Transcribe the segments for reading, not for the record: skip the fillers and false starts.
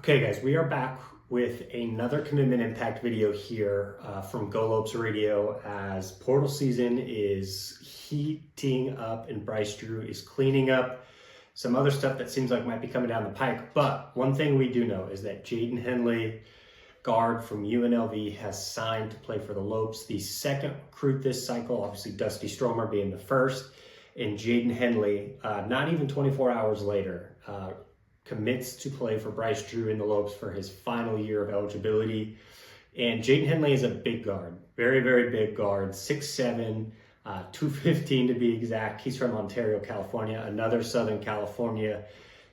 Okay, guys, we are back with another commitment impact video here from Go Lopes Radio as portal season is heating up and Bryce Drew is cleaning up some other stuff that seems like might be coming down the pike. But one thing we do know is that Jaden Henley, guard from UNLV, has signed to play for the Lopes. The second recruit this cycle, obviously Dusty Stromer being the first, and Jaden Henley, not even 24 hours later, commits to play for Bryce Drew in the Lopes for his final year of eligibility. And Jaden Henley is a big guard, very, very big guard, 6'7", 215 to be exact. He's from Ontario, California, another Southern California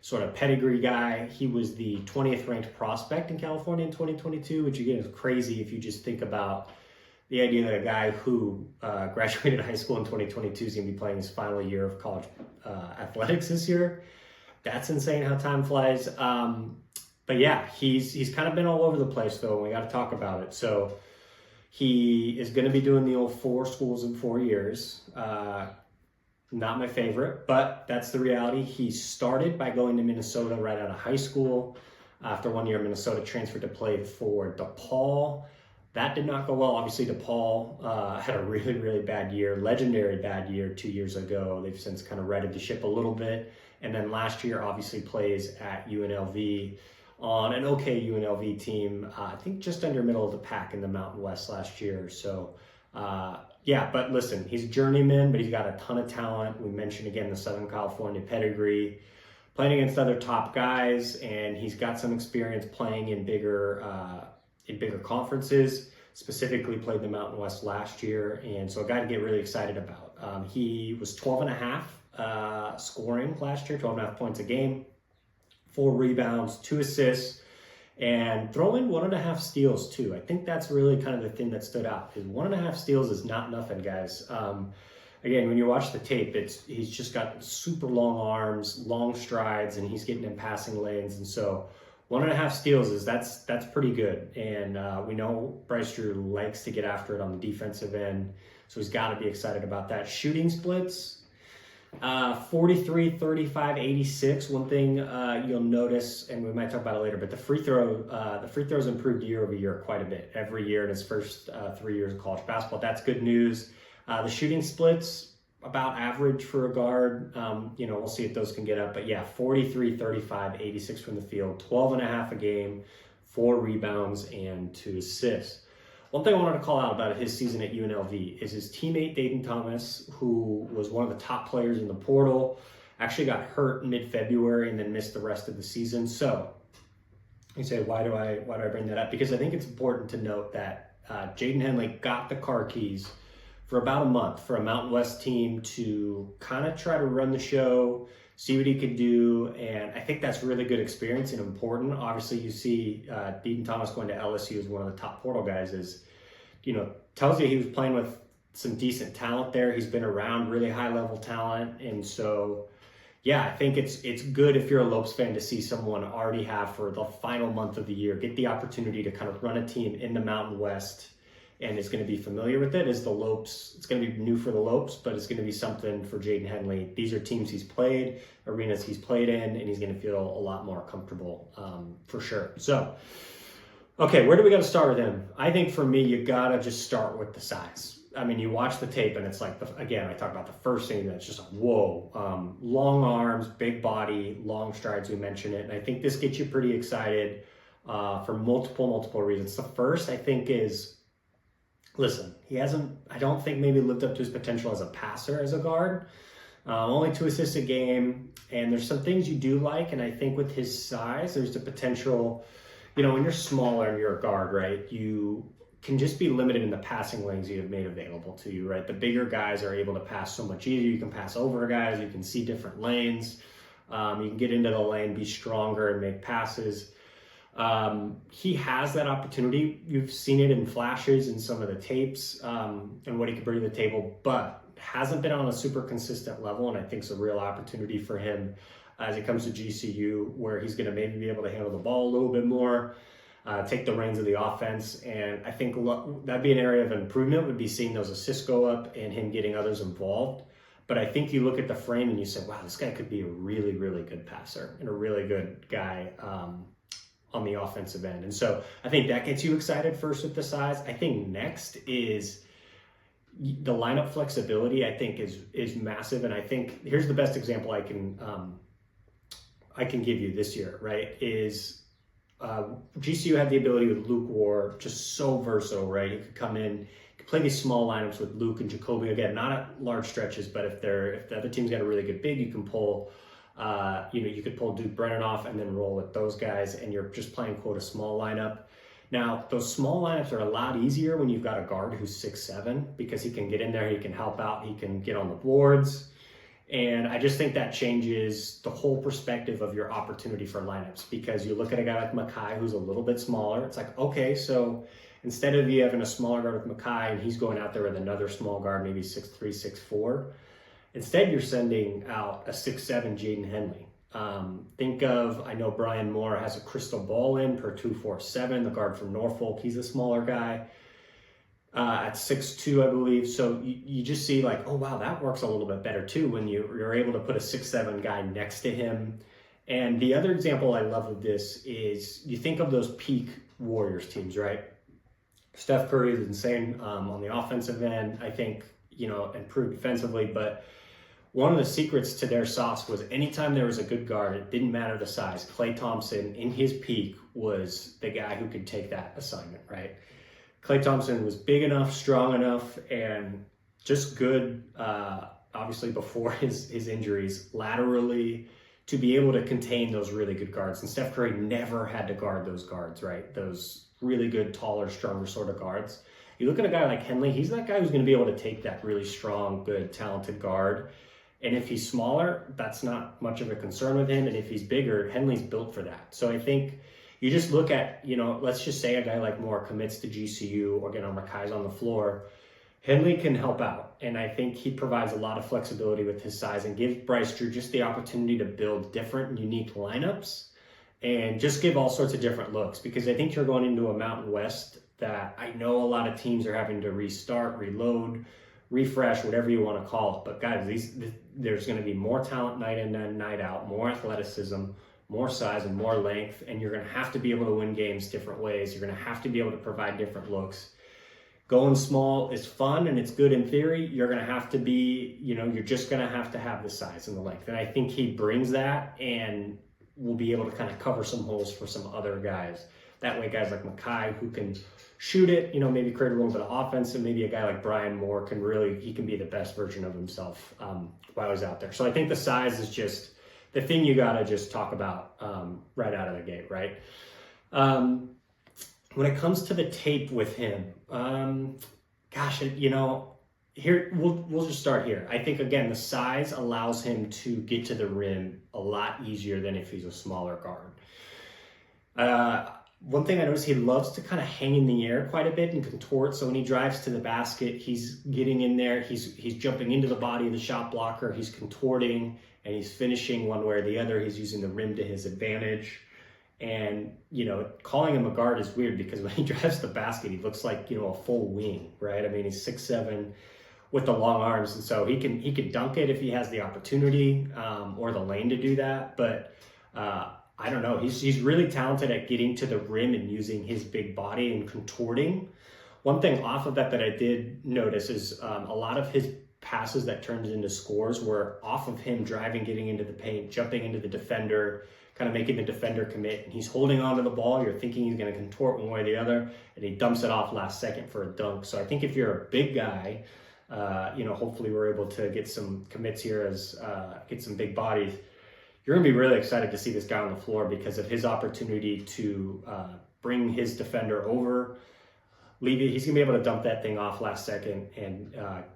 sort of pedigree guy. He was the 20th ranked prospect in California in 2022, which again is crazy if you just think about the idea that a guy who graduated high school in 2022 is going to be playing his final year of college athletics this year. That's insane how time flies. But yeah, he's kind of been all over the place though, and we got to talk about it. So he is going to be doing the old 4 schools in 4 years. Not my favorite, but that's the reality. He started by going to Minnesota right out of high school. After 1 year, Minnesota transferred to play for DePaul. That did not go well. Obviously, DePaul had a really, really bad year, legendary bad year 2 years ago. They've since kind of righted the ship a little bit. And then last year, obviously, plays at UNLV on an okay UNLV team. I think just under middle of the pack in the Mountain West last year. So, yeah, but listen, he's a journeyman, but he's got a ton of talent. We mentioned, again, the Southern California pedigree, playing against other top guys, and he's got some experience playing in bigger conferences, specifically played the Mountain West last year, and so a guy to get really excited about. He was 12 and a half scoring last year, 12 and a half points a game, 4 rebounds, 2 assists, and throwing 1.5 steals too. I think that's really kind of the thing that stood out, is 1.5 steals is not nothing, guys. Again, when you watch the tape, he's just got super long arms, long strides, and he's getting in passing lanes, and so 1.5 steals that's pretty good. And we know Bryce Drew likes to get after it on the defensive end, so he's got to be excited about that. Shooting splits, 43, 35, 86. One thing you'll notice, and we might talk about it later, but the free throws improved year over year quite a bit. Every year in his first 3 years of college basketball. That's good news. The shooting splits, about average for a guard. We'll see if those can get up. But yeah, 43, 35, 86 from the field, 12 and a half a game, 4 rebounds, and 2 assists. One thing I wanted to call out about his season at UNLV is his teammate, Jaden Thomas, who was one of the top players in the portal, actually got hurt mid-February and then missed the rest of the season. So you say, why do I bring that up? Because I think it's important to note that Jaden Henley got the car keys for about a month for a Mountain West team to kind of try to run the show, see what he could do, and I think that's really good experience and important. Obviously, you see Jaden Thomas going to LSU as one of the top portal guys tells you he was playing with some decent talent there. He's been around really high-level talent, and so, yeah, I think it's good if you're a Lopes fan to see someone already have for the final month of the year, get the opportunity to kind of run a team in the Mountain West, and is going to be familiar with it. As the Lopes, it's going to be new for the Lopes, but it's going to be something for Jaden Henley. These are teams he's played, arenas he's played in, and he's going to feel a lot more comfortable for sure. So, okay, where do we got to start with him? I think for me, you got to just start with the size. I mean, you watch the tape and it's like, again, I talk about the first thing that's just like, whoa, long arms, big body, long strides, we mentioned it. And I think this gets you pretty excited for multiple reasons. The first, I think, is, listen, I don't think maybe lived up to his potential as a passer, as a guard. Only 2 assists a game, and there's some things you do like, and I think with his size, there's the potential, when you're smaller and you're a guard, right, you can just be limited in the passing lanes you have made available to you, right? The bigger guys are able to pass so much easier. You can pass over guys, you can see different lanes, you can get into the lane, be stronger, and make passes. He has that opportunity. You've seen it in flashes in some of the tapes and what he can bring to the table, but hasn't been on a super consistent level, and I think it's a real opportunity for him as it comes to GCU, where he's going to maybe be able to handle the ball a little bit more, take the reins of the offense, and I think that'd be an area of improvement, would be seeing those assists go up and him getting others involved. But I think you look at the frame and you say, wow, this guy could be a really, really good passer and a really good guy on the offensive end. And so I think that gets you excited first with the size. I think next is the lineup flexibility. I think is massive. And I think here's the best example I can give you this year, right? Is GCU had the ability with Luke Ward, just so versatile, right? He could come in, could play these small lineups with Luke and Jacoby. Again, not at large stretches, but if the other team's got a really good big, you can pull, you could pull Duke Brennan off and then roll with those guys, and you're just playing, quote, a small lineup. Now, those small lineups are a lot easier when you've got a guard who's 6'7", because he can get in there, he can help out, he can get on the boards. And I just think that changes the whole perspective of your opportunity for lineups, because you look at a guy like Makai who's a little bit smaller. It's like, okay, so instead of you having a smaller guard with Makai and he's going out there with another small guard, maybe 6'3", 6'4", instead you're sending out a 6'7" Jaden Henley. Think of, I know Brian Moore has a crystal ball in per 247, the guard from Norfolk. He's a smaller guy at 6'2", I believe. So you just see like, oh wow, that works a little bit better too when you're able to put a 6'7" guy next to him. And the other example I love of this is you think of those peak Warriors teams, right? Steph Curry is insane on the offensive end. I think, improved defensively, but one of the secrets to their sauce was anytime there was a good guard, it didn't matter the size. Klay Thompson, in his peak, was the guy who could take that assignment, right? Klay Thompson was big enough, strong enough, and just good, obviously before his injuries, laterally, to be able to contain those really good guards. And Steph Curry never had to guard those guards, right? Those really good, taller, stronger sort of guards. You look at a guy like Henley, he's that guy who's going to be able to take that really strong, good, talented guard. And if he's smaller, that's not much of a concern with him. And if he's bigger, Henley's built for that. So I think you just look at, let's just say a guy like Moore commits to GCU or Makai's on the floor. Henley can help out. And I think he provides a lot of flexibility with his size and gives Bryce Drew just the opportunity to build different and unique lineups and just give all sorts of different looks. Because I think you're going into a Mountain West that I know a lot of teams are having to restart, reload, refresh, whatever you want to call it. But guys, there's going to be more talent night in and night out, more athleticism, more size and more length, and you're going to have to be able to win games different ways. You're going to have to be able to provide different looks. Going small is fun and it's good in theory. You're going to have to be, you're just going to have the size and the length. And I think he brings that and will be able to kind of cover some holes for some other guys. That way, guys like Makai who can shoot it, maybe create a little bit of offense, and maybe a guy like Brian Moore can be the best version of himself while he's out there. So I think the size is just the thing you got to just talk about right out of the gate, right? When it comes to the tape with him, here we'll just start here. I think again the size allows him to get to the rim a lot easier than if he's a smaller guard. One thing I noticed, he loves to kind of hang in the air quite a bit and contort. So when he drives to the basket, he's getting in there, he's jumping into the body of the shot blocker, he's contorting, and he's finishing one way or the other. He's using the rim to his advantage. And, calling him a guard is weird because when he drives to the basket, he looks like, a full wing, right? I mean, he's 6'7", with the long arms. And so he can dunk it if he has the opportunity or the lane to do that. But, I don't know. He's really talented at getting to the rim and using his big body and contorting. One thing off of that I did notice is a lot of his passes that turned into scores were off of him driving, getting into the paint, jumping into the defender, kind of making the defender commit. And he's holding onto the ball. You're thinking he's going to contort one way or the other, and he dumps it off last second for a dunk. So I think if you're a big guy, hopefully we're able to get some commits here get some big bodies. You're going to be really excited to see this guy on the floor because of his opportunity to bring his defender over, leave it. He's going to be able to dump that thing off last second and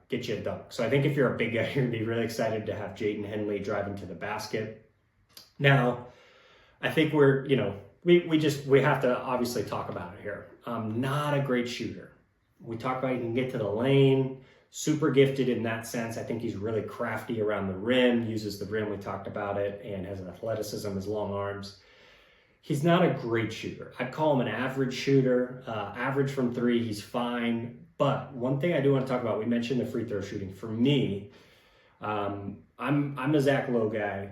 get you a dunk. So I think if you're a big guy, you're going to be really excited to have Jaden Henley driving to the basket. Now, I think we have to obviously talk about it here. Not a great shooter. We talked about he can get to the lane. Super gifted in that sense. I think he's really crafty around the rim, uses the rim, we talked about it, and has an athleticism, his long arms. He's not a great shooter. I'd call him an average shooter. Average from three, he's fine. But one thing I do want to talk about, we mentioned the free throw shooting. For me, I'm a Zach Lowe guy.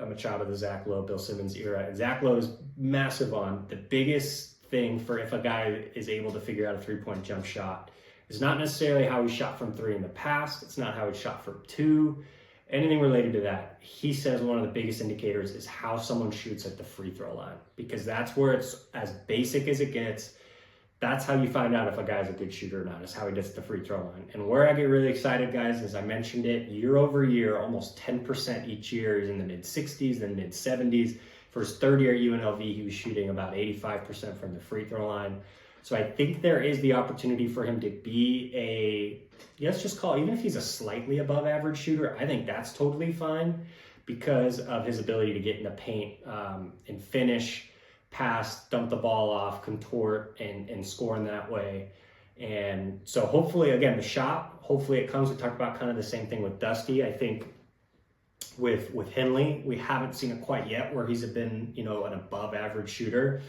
I'm a child of the Zach Lowe, Bill Simmons era, and Zach Lowe is massive on the biggest thing for if a guy is able to figure out a three-point jump shot is not necessarily how he shot from three in the past. It's not how he shot from two, anything related to that. He says one of the biggest indicators is how someone shoots at the free throw line, because that's where it's as basic as it gets. That's how you find out if a guy's a good shooter or not, is how he gets the free throw line. And where I get really excited, guys, as I mentioned it, year over year, almost 10% each year. He's in the mid-60s, then mid-70s. For his third year at UNLV, he was shooting about 85% from the free throw line. So I think there is the opportunity for him to be let's just call it, even if he's a slightly above average shooter, I think that's totally fine because of his ability to get in the paint and finish, pass, dump the ball off, contort, and score in that way. And so hopefully, again, the shot, hopefully it comes. We talked about kind of the same thing with Dusty. I think with Henley, we haven't seen it quite yet where he's been, an above average shooter.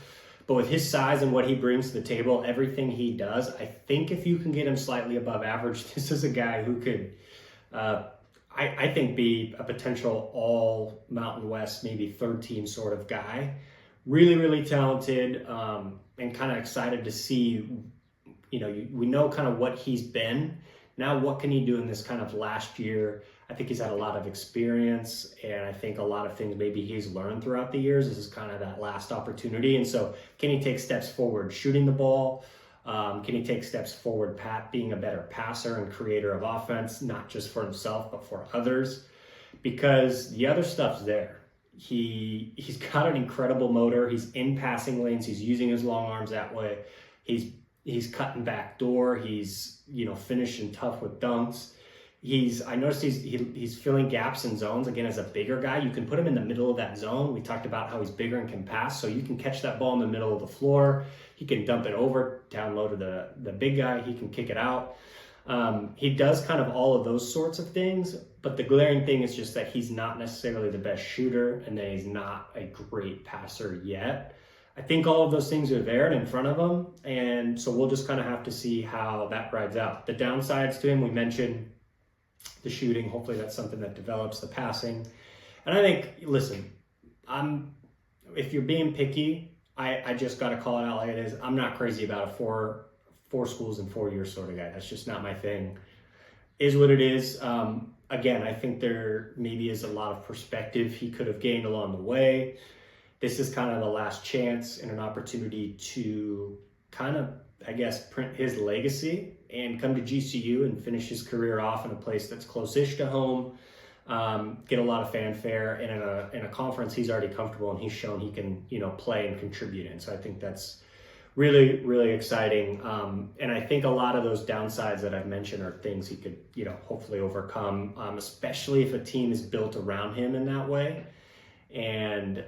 But with his size and what he brings to the table, everything he does, I think if you can get him slightly above average, this is a guy who could, I think, be a potential all Mountain West, maybe third team sort of guy. Really, really talented, and kind of excited to see, we know kind of what he's been. Now, what can he do in this kind of last year? I think he's had a lot of experience, and I think a lot of things maybe he's learned throughout the years. This is kind of that last opportunity. And so can he take steps forward shooting the ball? Can he take steps forward being a better passer and creator of offense, not just for himself, but for others? Because the other stuff's there. He's got an incredible motor. He's in passing lanes. He's using his long arms that way. He's cutting back door. He's, finishing tough with dunks. I noticed he's filling gaps in zones. Again, as a bigger guy, you can put him in the middle of that zone. We talked about how he's bigger and can pass, so you can catch that ball in the middle of the floor. He can dump it over, down low to the big guy. He can kick it out. He does kind of all of those sorts of things, but the glaring thing is just that he's not necessarily the best shooter and that he's not a great passer yet. I think all of those things are there and in front of him, and so we'll just kind of have to see how that rides out. The downsides to him, we mentioned the shooting. Hopefully that's something that develops, the passing. And I think, listen, if you're being picky, I just got to call it out like it is. I'm not crazy about a four schools in 4 years sort of guy. That's just not my thing. Is what it is. Again, I think there maybe is a lot of perspective he could have gained along the way. This is kind of the last chance and an opportunity to kind of, I guess, print his legacy and come to GCU and finish his career off in a place that's close-ish to home, get a lot of fanfare, and in a conference he's already comfortable and he's shown he can, play and contribute in. So I think that's really, really exciting. And I think a lot of those downsides that I've mentioned are things he could, hopefully overcome, especially if a team is built around him in that way. And,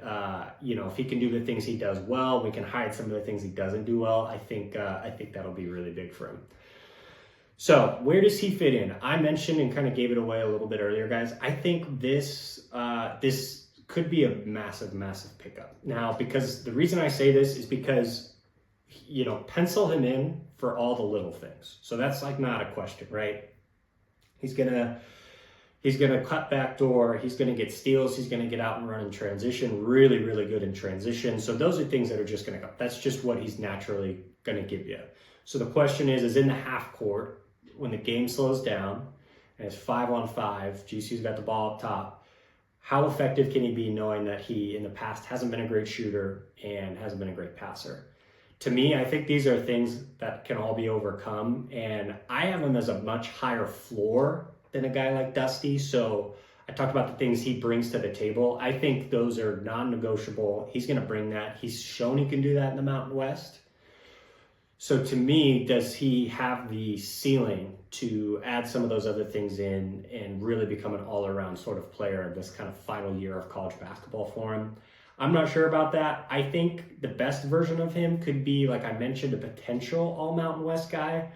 if he can do the things he does well, we can hide some of the things he doesn't do well. I think that'll be really big for him. So where does he fit in? I mentioned and kind of gave it away a little bit earlier, guys. I think this could be a massive, massive pickup. Now, because the reason I say this is because, pencil him in for all the little things. So that's like not a question, right? He's gonna cut back door. He's gonna get steals. He's gonna get out and run in transition. Really, really good in transition. So those are things that are just gonna go. That's just what he's naturally gonna give you. So the question is in the half court, when the game slows down and it's 5-on-5, GCU's got the ball up top, how effective can he be knowing that he in the past hasn't been a great shooter and hasn't been a great passer? To me, I think these are things that can all be overcome, and I have him as a much higher floor than a guy like Dusty. So I talked about the things he brings to the table. I think those are non-negotiable. He's going to bring that. He's shown he can do that in the Mountain West. So to me, does he have the ceiling to add some of those other things in and really become an all-around sort of player in this kind of final year of college basketball for him? I'm not sure about that. I think the best version of him could be, like I mentioned, a potential all-Mountain West guy.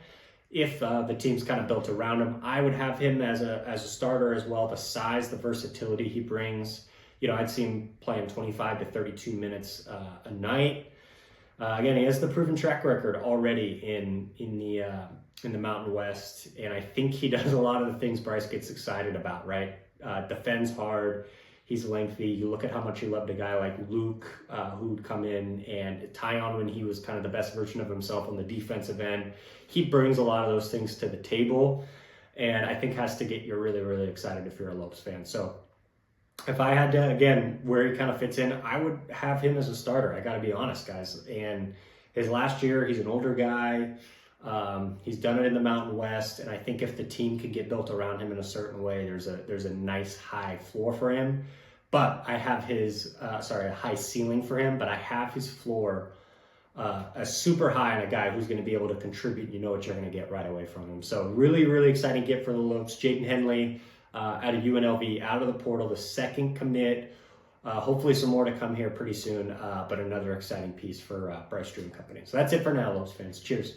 If the team's kind of built around him, I would have him as a starter as well. The size, the versatility he brings. I'd see him playing 25 to 32 minutes a night. Again, he has the proven track record already in the Mountain West, and I think he does a lot of the things Bryce gets excited about. Right, defends hard. He's lengthy. You look at how much he loved a guy like Luke, who'd come in, and Tyon when he was kind of the best version of himself on the defensive end. He brings a lot of those things to the table, and I think has to get you really, really excited if you're a Lopes fan. So if I had to, again, where he kind of fits in, I would have him as a starter. I got to be honest, guys. And his last year, he's an older guy. He's done it in the Mountain West, and I think if the team could get built around him in a certain way, there's a nice high floor for him. But I have his a high ceiling for him, but I have his floor a super high on a guy who's going to be able to contribute. You know what you're going to get right away from him. So really, really exciting get for the Lopes. Jaden Henley out of UNLV, out of the portal, the second commit. Hopefully some more to come here pretty soon, but another exciting piece for Bryce Drew and company. So that's it for now, Lopes fans. Cheers.